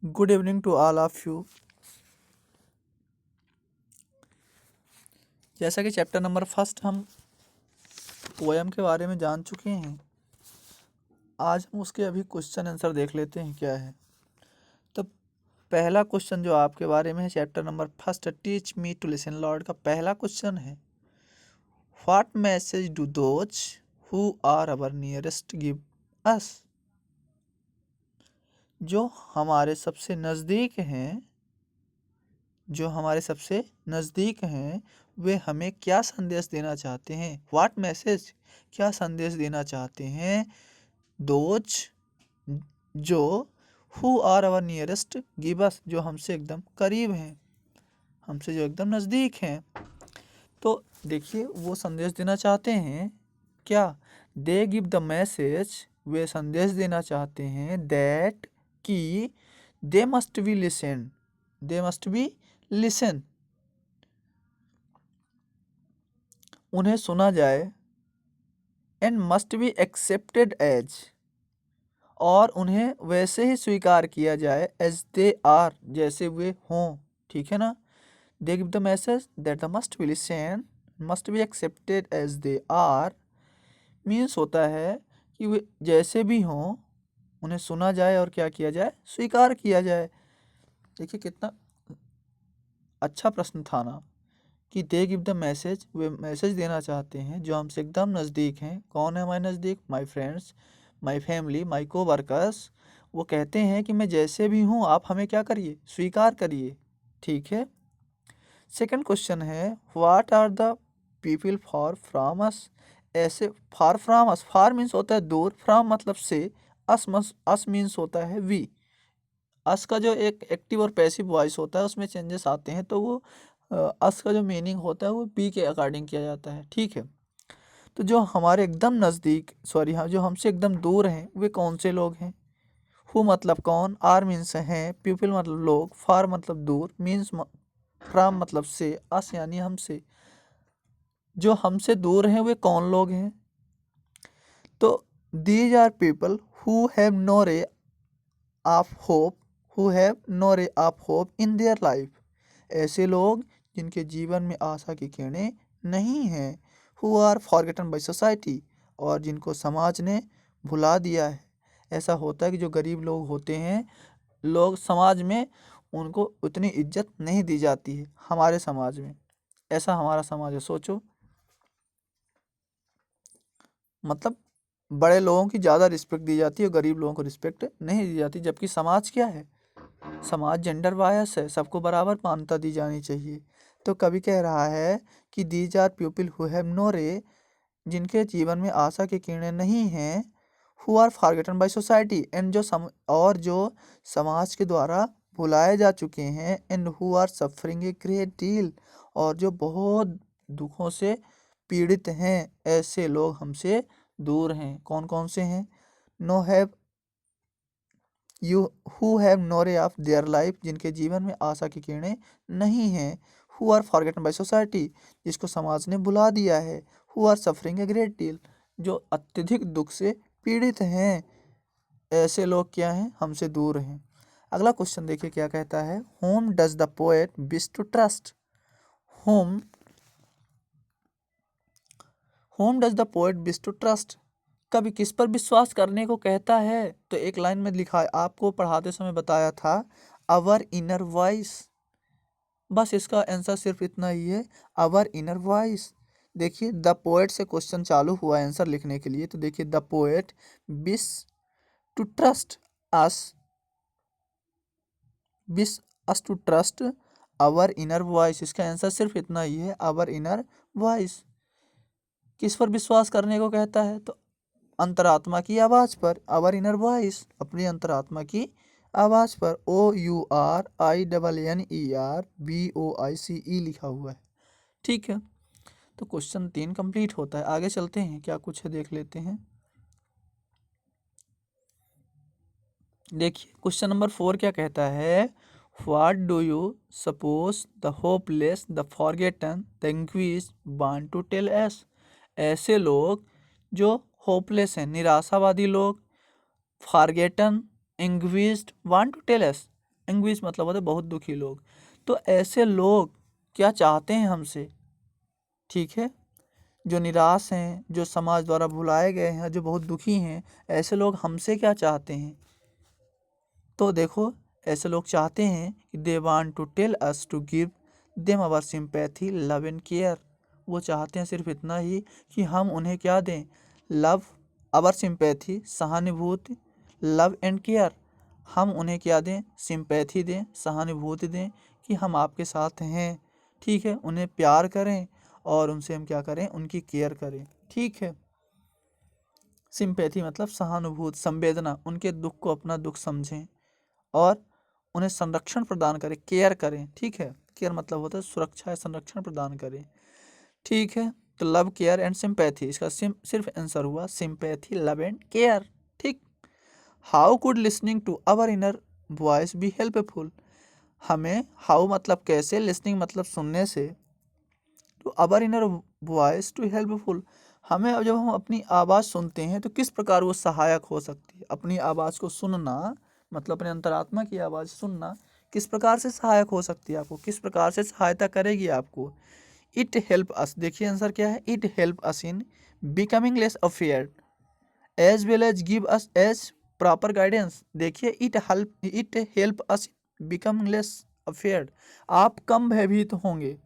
Good evening to all of you. जैसा कि chapter number first हम पोएम के बारे में जान चुके हैं, आज हम उसके अभी क्वेश्चन आंसर देख लेते हैं क्या है। तो पहला क्वेश्चन जो आपके बारे में है chapter number first teach me to listen lord का पहला क्वेश्चन है, what message do those who are our nearest give us. जो हमारे सबसे नज़दीक हैं, वे हमें क्या संदेश देना चाहते हैं। व्हाट मैसेज, क्या संदेश देना चाहते हैं। दोज, जो, who are our nearest give us, जो हमसे एकदम करीब हैं, हमसे जो एकदम नज़दीक हैं। तो देखिए वो संदेश देना चाहते हैं क्या, दे गिव द मैसेज, वे संदेश देना चाहते हैं दैट, कि दे मस्ट बी लिसन, उन्हें सुना जाए, and must be accepted as, और उन्हें वैसे ही स्वीकार किया जाए, एज दे आर, जैसे वे हों। ठीक है ना। They give the message that the must be listen, must be accepted as they are, means होता है कि वे जैसे भी हों उन्हें सुना जाए और क्या किया जाए, स्वीकार किया जाए। देखिए कितना अच्छा प्रश्न था ना, कि दे give the message, way message देना चाहते हैं जो हमसे एकदम नज़दीक हैं। कौन है हमारे नज़दीक, माई फ्रेंड्स, माई फैमिली, माई को वर्कर्स। वो कहते हैं कि मैं जैसे भी हूँ आप हमें क्या करिए, स्वीकार करिए। ठीक है। सेकंड क्वेश्चन है, what are the people for from us. ऐसे far from us, far means होता है दूर, फ्रॉम मतलब से, अस मीन्स होता है वी। अस का जो एक एक्टिव और पैसिव वॉइस होता है उसमें चेंजेस आते हैं, तो वो अस का जो मीनिंग होता है वो बी के अकॉर्डिंग किया जाता है। ठीक है। तो जो हमारे एकदम नज़दीक, सॉरी हाँ, जो हमसे एकदम दूर हैं वे कौन से लोग हैं। हु मतलब कौन, आर मीन्स हैं, पीपल मतलब लोग, फार मतलब दूर, मीन्स फ्रॉम मतलब से, अस यानी हमसे। जो हमसे दूर हैं वे कौन लोग हैं। तो these are people who have no ray of hope, in their life. ऐसे लोग जिनके जीवन में आशा की किरणें नहीं हैं। Who are forgotten by society, और जिनको समाज ने भुला दिया है। ऐसा होता है कि जो गरीब लोग होते हैं, लोग समाज में उनको उतनी इज्जत नहीं दी जाती है हमारे समाज में। ऐसा हमारा समाज है, सोचो। मतलब बड़े लोगों की ज़्यादा रिस्पेक्ट दी जाती है, गरीब लोगों को रिस्पेक्ट नहीं दी जाती। जबकि समाज क्या है, समाज जेंडर बायस है, सबको बराबर मान्यता दी जानी चाहिए। तो कवि कह रहा है कि these are people who have no ray, जिनके जीवन में आशा की किरणें नहीं हैं। Who are forgotten by society, and जो समाज के द्वारा भुलाए जा चुके हैं। And who are suffering a great deal, और जो बहुत दुखों से पीड़ित हैं। ऐसे लोग हमसे दूर हैं। कौन कौन से हैं। No have you who have no ray of their life, जिनके जीवन में आशा की किरणें नहीं हैं। Who are forgotten by society, जिसको समाज ने भुला दिया है। Who are suffering a great deal, जो अत्यधिक दुख से पीड़ित हैं। ऐसे लोग क्या हैं, हमसे दूर हैं। अगला क्वेश्चन देखिए क्या कहता है, whom does the poet wish to trust. Whom whom does the poet wish to trust, कभी किस पर विश्वास करने को कहता है। तो एक लाइन में लिखा है, आपको पढ़ाते समय बताया था, अवर इनर वॉइस। बस इसका आंसर सिर्फ इतना ही है, अवर इनर वॉइस। देखिए द पोएट से क्वेश्चन चालू हुआ आंसर लिखने के लिए। तो देखिए the poet wish to trust us, wish us to trust our inner voice. इसका आंसर सिर्फ इतना ही है, अवर इनर वॉइस। किस पर विश्वास करने को कहता है, तो अंतरात्मा की आवाज़ पर, आवर इनर वॉइस, अपनी अंतरात्मा की आवाज़ पर। OURINNERVOICE लिखा हुआ है। ठीक है। तो क्वेश्चन 3 कंप्लीट होता है। आगे चलते हैं, क्या कुछ है देख लेते हैं। देखिए क्वेश्चन नंबर 4 क्या कहता है, what do you suppose the hopeless, the forgotten, the anguished want to tell us. ऐसे लोग जो होपलेस हैं, निराशावादी लोग, forgotten, anguished, want to tell us, anguish मतलब होता है बहुत दुखी लोग। तो ऐसे लोग क्या चाहते हैं हमसे, ठीक है, जो निराश हैं, जो समाज द्वारा भुलाए गए हैं, जो बहुत दुखी हैं, ऐसे लोग हमसे क्या चाहते हैं? तो देखो, ऐसे लोग चाहते हैं कि they want to tell us to give them our sympathy love and care. वो चाहते हैं सिर्फ इतना ही कि हम उन्हें क्या दें, लव, आवर सिंपैथी सहानुभूति, लव एंड केयर, हम उन्हें क्या दें, सिंपैथी दें, सहानुभूति दें कि हम आपके साथ हैं, ठीक है, उन्हें प्यार करें और उनसे हम क्या करें, उनकी केयर करें, ठीक है। सिंपैथी मतलब सहानुभूति, संवेदना, उनके दुख को अपना दुख समझें और उन्हें संरक्षण प्रदान करें, केयर करें, ठीक है। केयर मतलब होता है सुरक्षा या संरक्षण प्रदान करें, ठीक है। तो लव, केयर एंड सिंपैथी, इसका सिर्फ आंसर हुआ सिंपैथी, लव एंड केयर, ठीक। How could listening to our inner voice be helpful? हमें, हाउ मतलब कैसे, लिसनिंग मतलब सुनने से, to our inner voice to helpful, हमें जब हम अपनी आवाज़ सुनते हैं तो किस प्रकार वो सहायक हो सकती है। अपनी आवाज़ को सुनना मतलब अपने अंतरात्मा की आवाज़ सुनना किस प्रकार से सहायक हो सकती है, आपको किस प्रकार से सहायता करेगी आपको। इट हेल्प अस, देखिए आंसर क्या है, it help us in becoming less afraid as well as give us as proper guidance. देखिए, it help us become less afraid, आप कम भयभीत होंगे,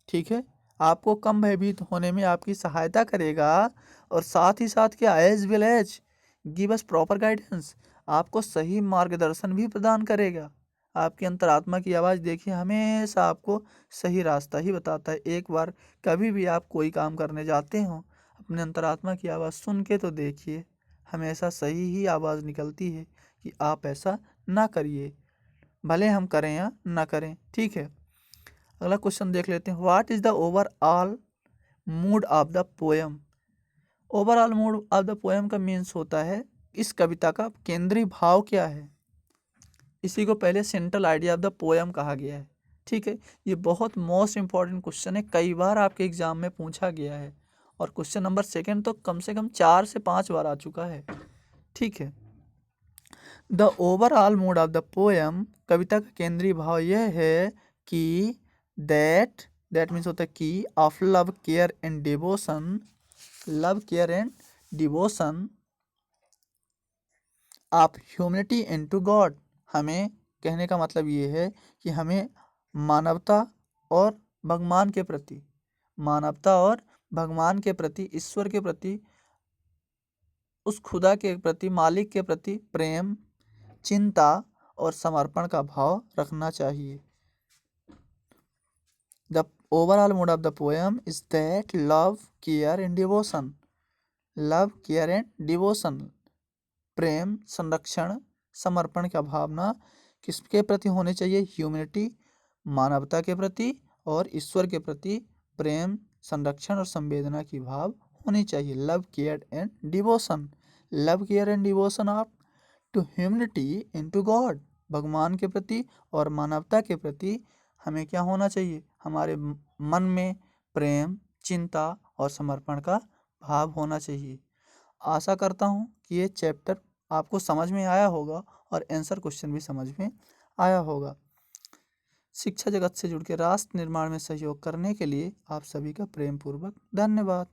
ठीक है, आपको कम भयभीत होने में आपकी सहायता करेगा। और साथ ही साथ क्या, as well as give us proper guidance, आपको सही मार्गदर्शन भी प्रदान करेगा। आपकी अंतरात्मा की आवाज़ देखिए हमेशा आपको सही रास्ता ही बताता है। एक बार कभी भी आप कोई काम करने जाते हो, अपने अंतरात्मा की आवाज़ सुन के तो देखिए, हमेशा सही ही आवाज़ निकलती है कि आप ऐसा ना करिए, भले हम करें या ना करें, ठीक है। अगला क्वेश्चन देख लेते हैं, what is the overall mood of the poem? Overall mood of the poem का मीन्स होता है इस कविता का केंद्रीय भाव क्या है। इसी को पहले central idea of the poem कहा गया है, ठीक है। ये बहुत मोस्ट इंपॉर्टेंट क्वेश्चन है, कई बार आपके एग्जाम में पूछा गया है और क्वेश्चन नंबर सेकंड तो कम से कम 4 से 5 बार आ चुका है, ठीक है। The overall mood of the poem, कविता का केंद्रीय भाव यह है कि दैट मीन्स होता है कि of love, care and devotion, love, care and devotion of humanity into God. हमें कहने का मतलब ये है कि हमें मानवता और भगवान के प्रति, मानवता और भगवान के प्रति, ईश्वर के प्रति, उस खुदा के प्रति, मालिक के प्रति प्रेम, चिंता और समर्पण का भाव रखना चाहिए। The overall mood of the poem is that love, care and devotion, love, care and devotion, प्रेम, संरक्षण, समर्पण का भावना किसके प्रति होने चाहिए, ह्यूमैनिटी, मानवता के प्रति, और ईश्वर के प्रति प्रेम, संरक्षण और संवेदना की भाव होनी चाहिए। Love, care and devotion, love, care and devotion of to humanity in to God, भगवान के प्रति और मानवता के प्रति हमें क्या होना चाहिए, हमारे मन में प्रेम, चिंता और समर्पण का भाव होना चाहिए। आशा करता हूँ कि ये चैप्टर आपको समझ में आया होगा और आंसर क्वेश्चन भी समझ में आया होगा। शिक्षा जगत से जुड़ के राष्ट्र निर्माण में सहयोग करने के लिए आप सभी का प्रेम पूर्वक धन्यवाद।